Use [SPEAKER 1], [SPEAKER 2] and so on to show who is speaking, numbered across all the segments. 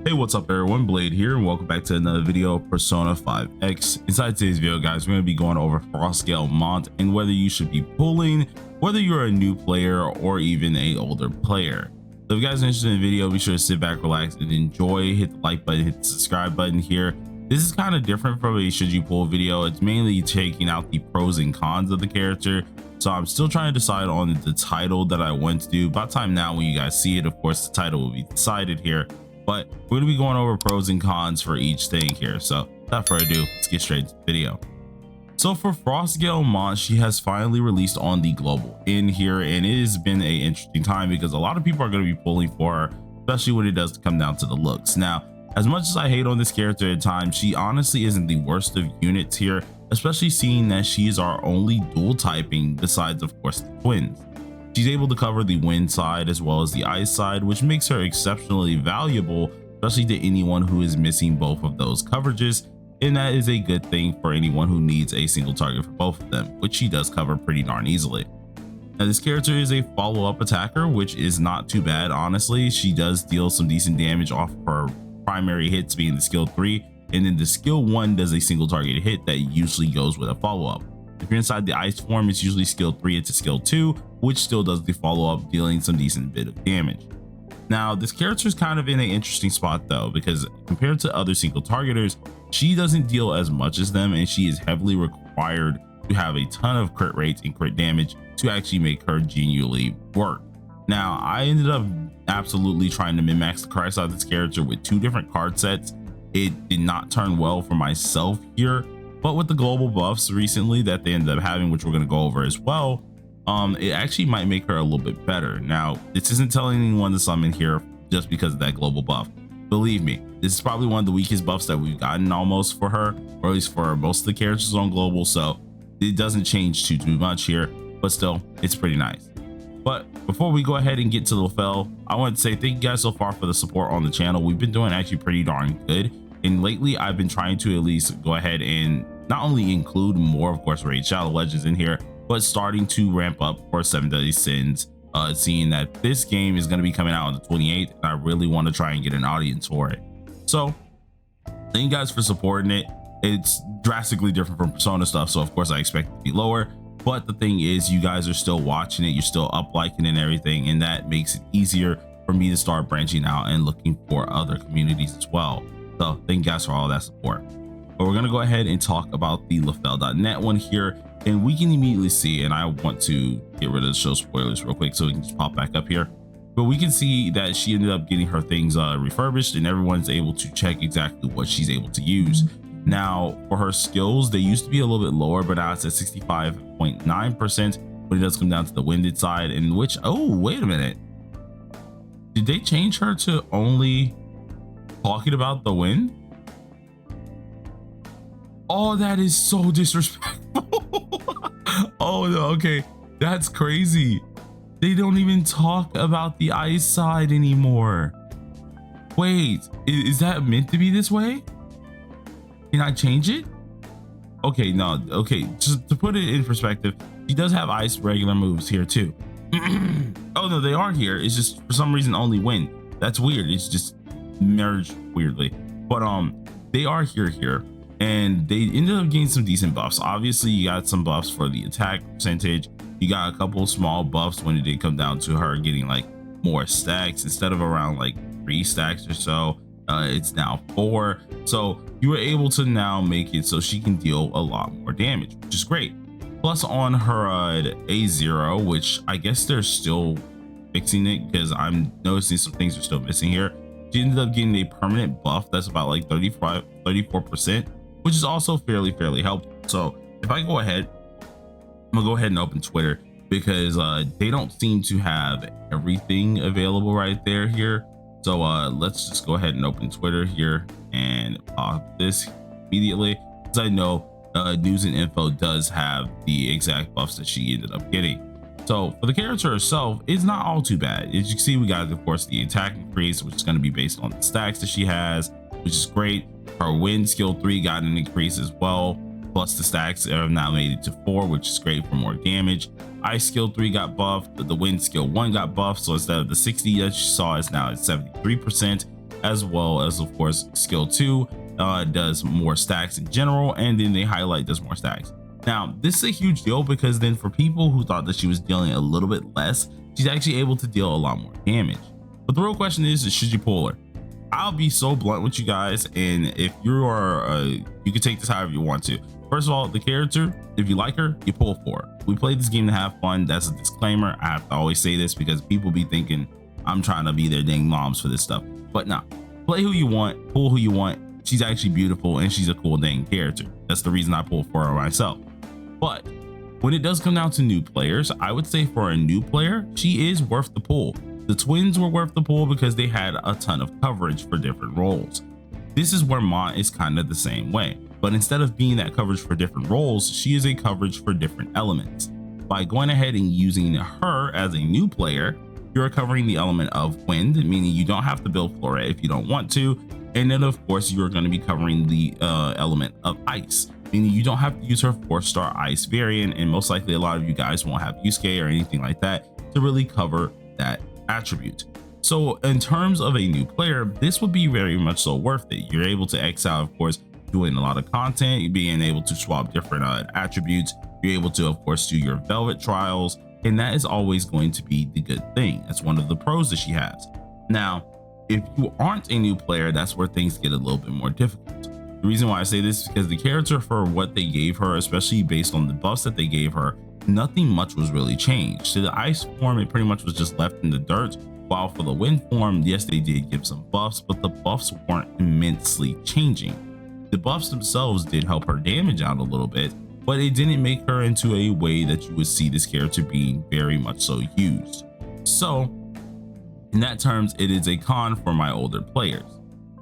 [SPEAKER 1] Hey, what's up everyone, Blade here, and welcome back to another video of Persona 5X. Inside today's video, guys, we're going to be going over Frost Gale Mont and whether you should be pulling, whether you're a new player or even a older player. So if you guys are interested in the video, be sure to sit back, relax, and enjoy. Hit the like button, hit the subscribe button here. This is kind of different from a should you pull video. It's mainly taking out the pros and cons of the character. So I'm still trying to decide on the title that I want to do. About time now when you guys see it, of course, the title will be decided here. But we're going to be going over pros and cons for each thing here. So without further ado, let's get straight to the video. So for Frost Gale Mont, she has finally released on the global in here, and it has been an interesting time because a lot of people are going to be pulling for her, especially when it does come down to the looks. Now, as much as I hate on this character at times, she honestly isn't the worst of units here, especially seeing that she is our only dual typing besides, of course, the twins. She's able to cover the wind side as well as the ice side, which makes her exceptionally valuable, especially to anyone who is missing both of those coverages. And that is a good thing for anyone who needs a single target for both of them, which she does cover pretty darn easily. Now, this character is a follow-up attacker, which is not too bad, honestly. She does deal some decent damage off her primary hits being the skill 3, and then the skill 1 does a single target hit that usually goes with a follow-up. If you're inside the ice form, it's usually skill 3 into skill 2, which still does the follow-up, dealing some decent bit of damage. Now, this character is kind of in an interesting spot though, because compared to other single targeters, she doesn't deal as much as them, and she is heavily required to have a ton of crit rates and crit damage to actually make her genuinely work. Now, I ended up absolutely trying to min-max the card side of this character with 2 different card sets. It did not turn well for myself here, but with the global buffs recently that they ended up having, which we're going to go over as well, it actually might make her a little bit better. Now, this isn't telling anyone to summon here just because of that global buff. Believe me, this is probably one of the weakest buffs that we've gotten almost for her, or at least for most of the characters on global, so it doesn't change too much here, but still, it's pretty nice. But before we go ahead and get to the Lefel, I want to say thank you guys so far for the support on the channel. We've been doing actually pretty darn good, and lately I've been trying to at least go ahead and not only include more, of course, Raid Shadow Legends in here, but starting to ramp up for 7 Deadly Sins, seeing that this game is going to be coming out on the 28th, and I really want to try and get an audience for it. So thank you guys for supporting it. It's drastically different from Persona stuff, so of course I expect it to be lower, but the thing is, you guys are still watching it, you're still up liking and everything, and that makes it easier for me to start branching out and looking for other communities as well. So thank you guys for all that support. But we're going to go ahead and talk about the Lefel.net one here, and we can immediately see, and I want to get rid of the show spoilers real quick so we can just pop back up here, but we can see that she ended up getting her things refurbished, and everyone's able to check exactly what she's able to use. Now, for her skills, they used to be a little bit lower, but now it's at 65.9% when it does come down to the winded side, in which, oh, wait a minute, did they change her to only talking about the wind? Oh, that is so disrespectful. Oh no, okay, that's crazy. They don't even talk about the ice side anymore. Wait, is that meant to be this way? Can I change it? Okay, no, okay, just to put it in perspective, she does have ice regular moves here too. Oh no, they are here. It's just for some reason only wind. That's weird. It's just merged weirdly, but they are here, and they ended up getting some decent buffs. Obviously, you got some buffs for the attack percentage. You got a couple small buffs when it did come down to her getting like more stacks. Instead of around like 3 stacks or so, it's now 4. So you were able to now make it so she can deal a lot more damage, which is great. Plus on her A0, which I guess they're still fixing it because I'm noticing some things are still missing here. She ended up getting a permanent buff that's about like 34%, which is also fairly helpful. So if I go ahead, I'm gonna go ahead and open Twitter because they don't seem to have everything available right there here. So let's just go ahead and open Twitter here and pop this immediately, because I know News and Info does have the exact buffs that she ended up getting. So for the character herself, it's not all too bad. As you can see, we got, of course, the attack increase, which is going to be based on the stacks that she has, which is great. Her wind skill 3 got an increase as well, plus the stacks have now made it to 4, which is great for more damage. Ice skill 3 got buffed, the wind skill 1 got buffed, so instead of the 60 that you saw, it's now at 73%. as well as of course skill 2 does more stacks in general, and then they highlight does more stacks. Now this is a huge deal because then for people who thought that she was dealing a little bit less, she's actually able to deal a lot more damage. But the real question is should you pull her? I'll be so blunt with you guys, and if you are you can take this however you want to. First of all, the character, if you like her, you pull for her. We play this game to have fun. That's a disclaimer. I have to always say this because people be thinking I'm trying to be their dang moms for this stuff. But nah, play who you want, pull who you want. She's actually beautiful and she's a cool dang character. That's the reason I pull for her myself. But when it does come down to new players, I would say for a new player, she is worth the pull. The twins were worth the pull because they had a ton of coverage for different roles. This is where Mont is kind of the same way, but instead of being that coverage for different roles, she is a coverage for different elements. By going ahead and using her as a new player, you're covering the element of wind, meaning you don't have to build Flora if you don't want to. And then of course you're going to be covering the element of ice, meaning you don't have to use her 4-star ice variant, and most likely a lot of you guys won't have Yusuke or anything like that to really cover that attribute. So in terms of a new player, this would be very much so worth it. You're able to exile, of course, doing a lot of content, being able to swap different attributes. You're able to of course do your velvet trials, and that is always going to be the good thing. That's one of the pros that she has. Now if you aren't a new player, that's where things get a little bit more difficult. The reason why I say this is because the character, for what they gave her, especially based on the buffs that they gave her, nothing much was really changed. To the ice form, it pretty much was just left in the dirt, while for the wind form, yes, they did give some buffs, but the buffs weren't immensely changing. The buffs themselves did help her damage out a little bit, but it didn't make her into a way that you would see this character being very much so used. So in that terms, it is a con for my older players.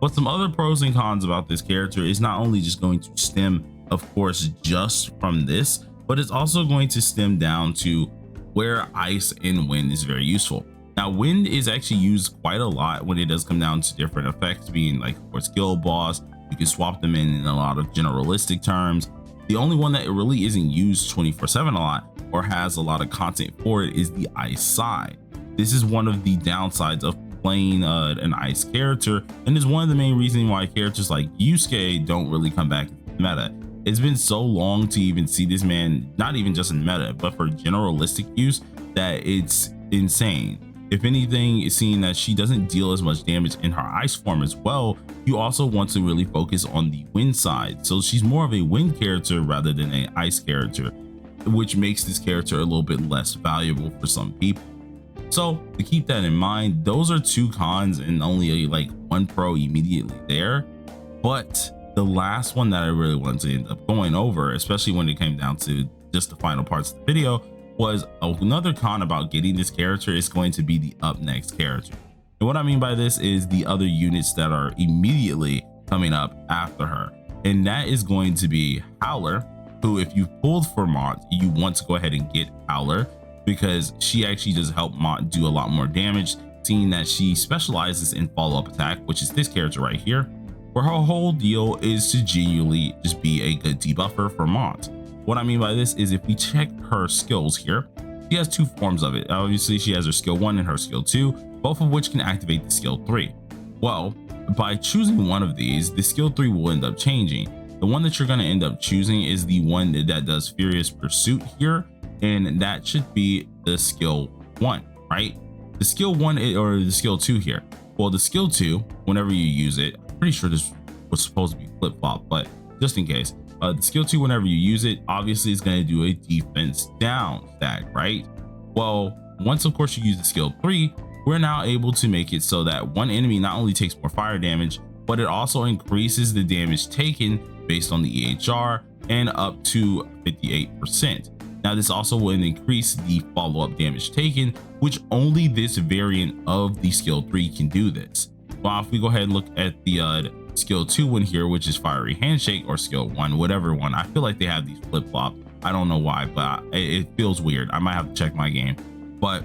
[SPEAKER 1] But some other pros and cons about this character is not only just going to stem, of course, just from this, but it's also going to stem down to where ice and wind is very useful. Now, wind is actually used quite a lot when it does come down to different effects, being like, of course, guild boss. You can swap them in a lot of generalistic terms. The only one that it really isn't used 24/7 a lot or has a lot of content for it is the ice side. This is one of the downsides of playing an ice character, and is one of the main reasons why characters like Yusuke don't really come back in the meta. It's been so long to even see this man, not even just in meta, but for generalistic use, that it's insane. If anything, seeing that she doesn't deal as much damage in her ice form as well, you also want to really focus on the wind side. So she's more of a wind character rather than an ice character, which makes this character a little bit less valuable for some people. So to keep that in mind, those are two cons and only like one pro immediately there. But the last one that I really wanted to end up going over, especially when it came down to just the final parts of the video, was another con about getting this character is going to be the up next character. And what I mean by this is the other units that are immediately coming up after her. And that is going to be Howler, who if you pulled for Mont, you want to go ahead and get Howler, because she actually does help Mont do a lot more damage, seeing that she specializes in follow-up attack, which is this character right here, where her whole deal is to genuinely just be a good debuffer for Mont. What I mean by this is if we check her skills here, she has two forms of it. Obviously she has her skill 1 and her skill 2, both of which can activate the skill 3. Well, by choosing one of these, the skill 3 will end up changing. The one that you're going to end up choosing is the one that does Furious Pursuit here, and that should be the skill 1, right? The skill 1 or the skill 2 here. Well, the skill 2, whenever you use it, I'm pretty sure this was supposed to be flip-flop, but just in case, the skill 2, whenever you use it, obviously it's going to do a defense down stack, right? Well, once of course you use the skill 3, we're now able to make it so that one enemy not only takes more fire damage, but it also increases the damage taken based on the EHR and up to 58%. Now this also will increase the follow-up damage taken, which only this variant of the skill 3 can do this. Well, if we go ahead and look at the skill 2 one here, which is Fiery Handshake, or skill 1, whatever one, I feel like they have these flip-flop. I don't know why, but it feels weird. I might have to check my game. But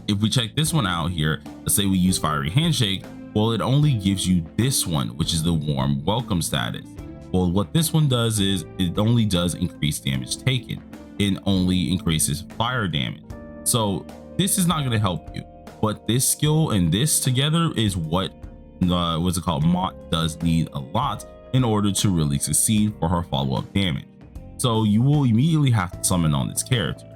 [SPEAKER 1] if we check this one out here, let's say we use Fiery Handshake, well, it only gives you this one, which is the warm welcome status. Well, what this one does is it only does increase damage taken. It only increases fire damage. So this is not going to help you, but this skill and this together is what what's it called, Mont does need a lot in order to really succeed for her follow-up damage. So you will immediately have to summon on this character.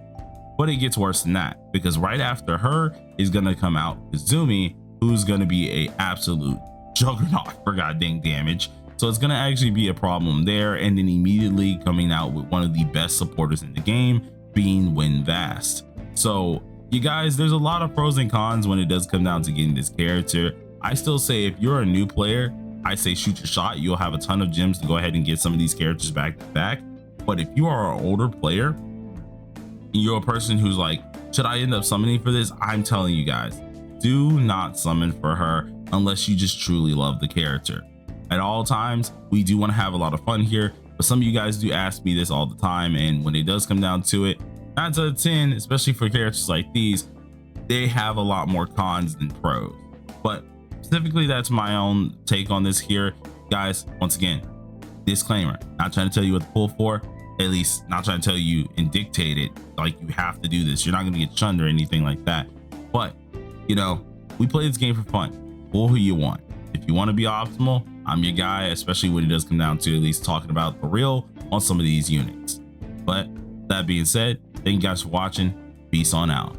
[SPEAKER 1] But it gets worse than that, because right after her is going to come out Kazumi, who's going to be a absolute juggernaut for goddamn damage. So it's going to actually be a problem there. And then immediately coming out with one of the best supporters in the game, being Winvast. So you guys, there's a lot of pros and cons when it does come down to getting this character. I still say if you're a new player, I say shoot your shot. You'll have a ton of gems to go ahead and get some of these characters back to back. But if you are an older player and you're a person who's like, should I end up summoning for this? I'm telling you guys, do not summon for her unless you just truly love the character. At all times, we do want to have a lot of fun here, but some of you guys do ask me this all the time, and when it does come down to it, 9 out of 10, especially for characters like these, they have a lot more cons than pros. But specifically, that's my own take on this here. Guys, once again, disclaimer, not trying to tell you what to pull for, at least not trying to tell you and dictate it like you have to do this. You're not going to get shunned or anything like that. But, you know, we play this game for fun. Pull who you want. If you want to be optimal, I'm your guy, especially when it does come down to at least talking about the real on some of these units. But that being said, thank you guys for watching. Peace on out.